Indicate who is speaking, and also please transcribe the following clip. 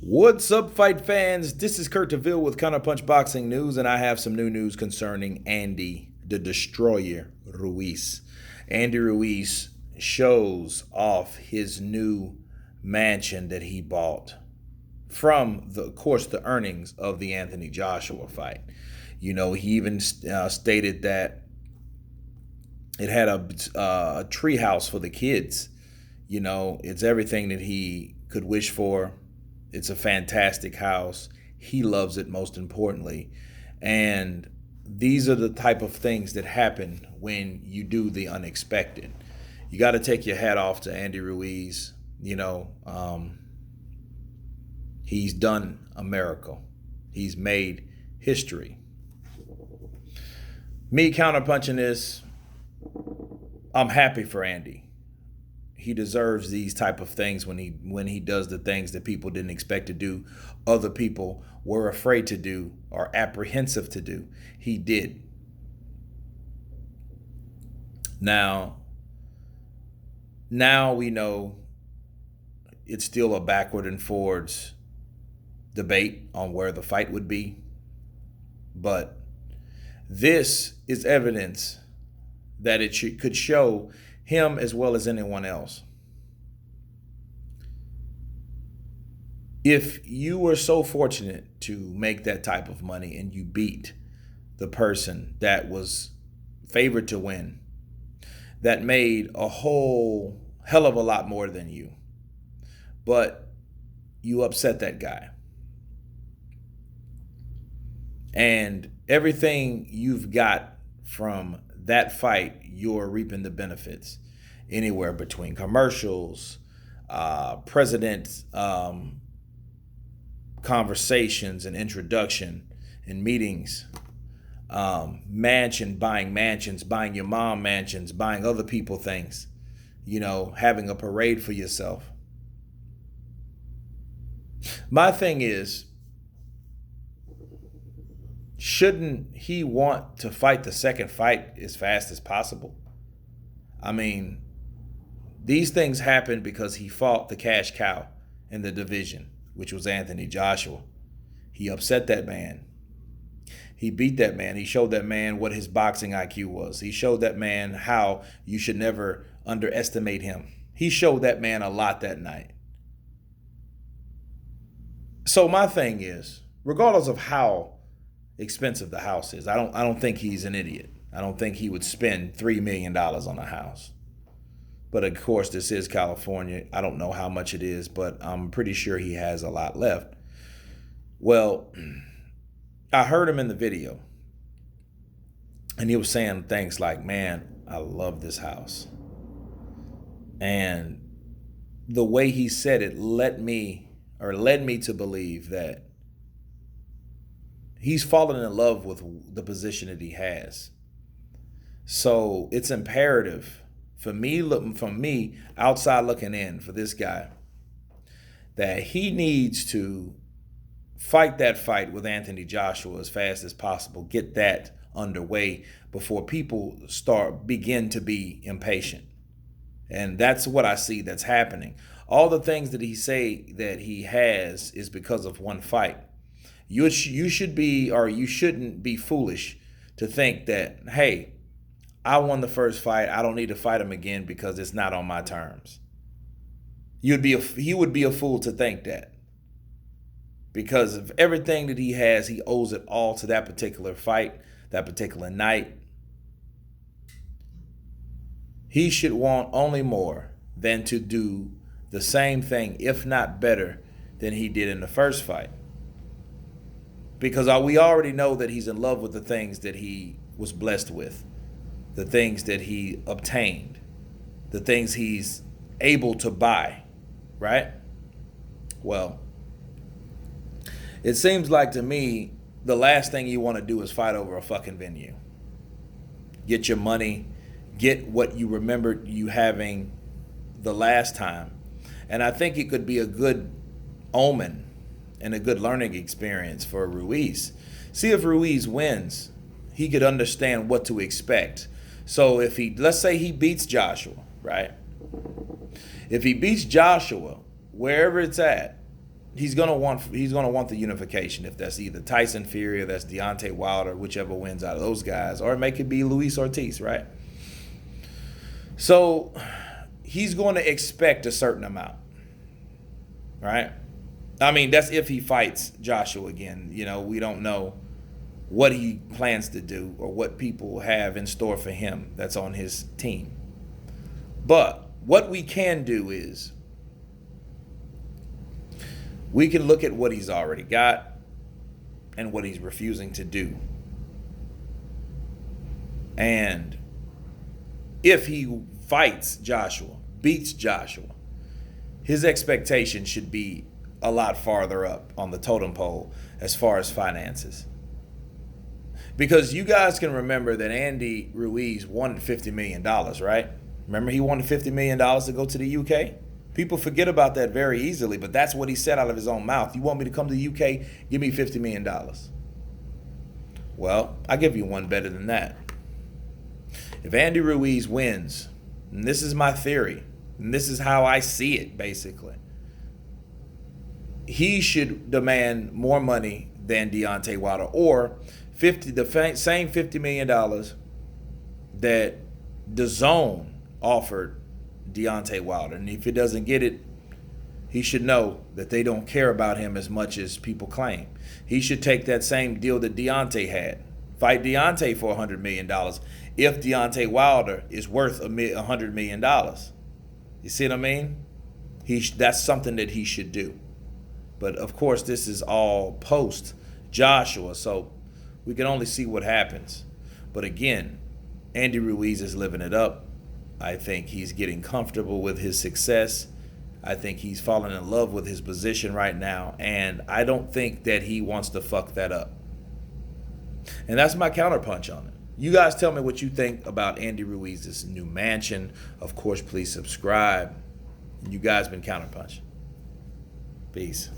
Speaker 1: What's up, fight fans? This is Kurt DeVille with Counterpunch Boxing News, and I have some new news concerning Andy the Destroyer Ruiz. Andy Ruiz shows off his new mansion that he bought from, of course, the earnings of the Anthony Joshua fight. You know, he even stated that it had a tree house for the kids. You know, it's everything that he could wish for. It's a fantastic house. He loves it, most importantly. And these are the type of things that happen when you do the unexpected. You got to take your hat off to Andy Ruiz. You know, he's done a miracle. He's made history. Me counterpunching this, I'm happy for Andy. He deserves these type of things when he does the things that people didn't expect to do, other people were afraid to do or apprehensive to do. He did. Now we know it's still a backward and forwards debate on where the fight would be, but this is evidence that it could show him as well as anyone else. If you were so fortunate to make that type of money and you beat the person that was favored to win, that made a whole hell of a lot more than you, but you upset that guy, and everything you've got from that fight, you're reaping the benefits. Anywhere between commercials, president conversations and introduction and meetings, buying mansions, buying your mom mansions, buying other people things, you know, having a parade for yourself. My thing is, shouldn't he want to fight the second fight as fast as possible? I mean, these things happened because he fought the cash cow in the division, which was Anthony Joshua. He upset that man. He beat that man. He showed that man what his boxing IQ was. He showed that man how you should never underestimate him. He showed that man a lot that night. So my thing is, regardless of how expensive the house is, I don't think he's an idiot. I don't think he would spend $3 million on a house. But of course, this is California. I don't know how much it is, but I'm pretty sure he has a lot left. Well, I heard him in the video, and he was saying things like, man, I love this house. And the way he said it led me to believe that he's fallen in love with the position that he has. So it's imperative for me outside looking in, for this guy, that he needs to fight that fight with Anthony Joshua as fast as possible, get that underway before people begin to be impatient. And that's what I see that's happening. All the things that he say that he has is because of one fight. You should be, or you shouldn't be foolish to think that, hey, I won the first fight, I don't need to fight him again because it's not on my terms. He would be a fool to think that. Because of everything that he has, he owes it all to that particular fight, that particular night. He should want only more than to do the same thing, if not better, than he did in the first fight. Because we already know that he's in love with the things that he was blessed with, the things that he obtained, the things he's able to buy, right? Well, it seems like to me, the last thing you want to do is fight over a fucking venue. Get your money, get what you remembered you having the last time. And I think it could be a good omen and a good learning experience for Ruiz. See, if Ruiz wins, he could understand what to expect. So if let's say he beats Joshua, right? If he beats Joshua, wherever it's at, he's gonna want the unification. If that's either Tyson Fury or that's Deontay Wilder, whichever wins out of those guys, or it could be Luis Ortiz, right? So he's going to expect a certain amount, right? I mean, that's if he fights Joshua again. You know, we don't know what he plans to do or what people have in store for him that's on his team. But what we can do is we can look at what he's already got and what he's refusing to do. And if he fights Joshua, beats Joshua, his expectation should be a lot farther up on the totem pole as far as finances. Because you guys can remember that Andy Ruiz wanted $50 million, right? Remember he wanted $50 million to go to the UK? People forget about that very easily, but that's what he said out of his own mouth. You want me to come to the UK? Give me $50 million. Well, I'll give you one better than that. If Andy Ruiz wins, and this is my theory, and this is how I see it basically, he should demand more money than Deontay Wilder, or same $50 million that DAZN offered Deontay Wilder. And if he doesn't get it, he should know that they don't care about him as much as people claim. He should take that same deal that Deontay had. Fight Deontay for $100 million if Deontay Wilder is worth $100 million. You see what I mean? That's something that he should do. But of course, this is all post Joshua, so we can only see what happens. But again, Andy Ruiz is living it up. I think he's getting comfortable with his success. I think he's falling in love with his position right now, and I don't think that he wants to fuck that up. And that's my counterpunch on it. You guys tell me what you think about Andy Ruiz's new mansion. Of course, please subscribe. And you guys been Counterpunch. Peace.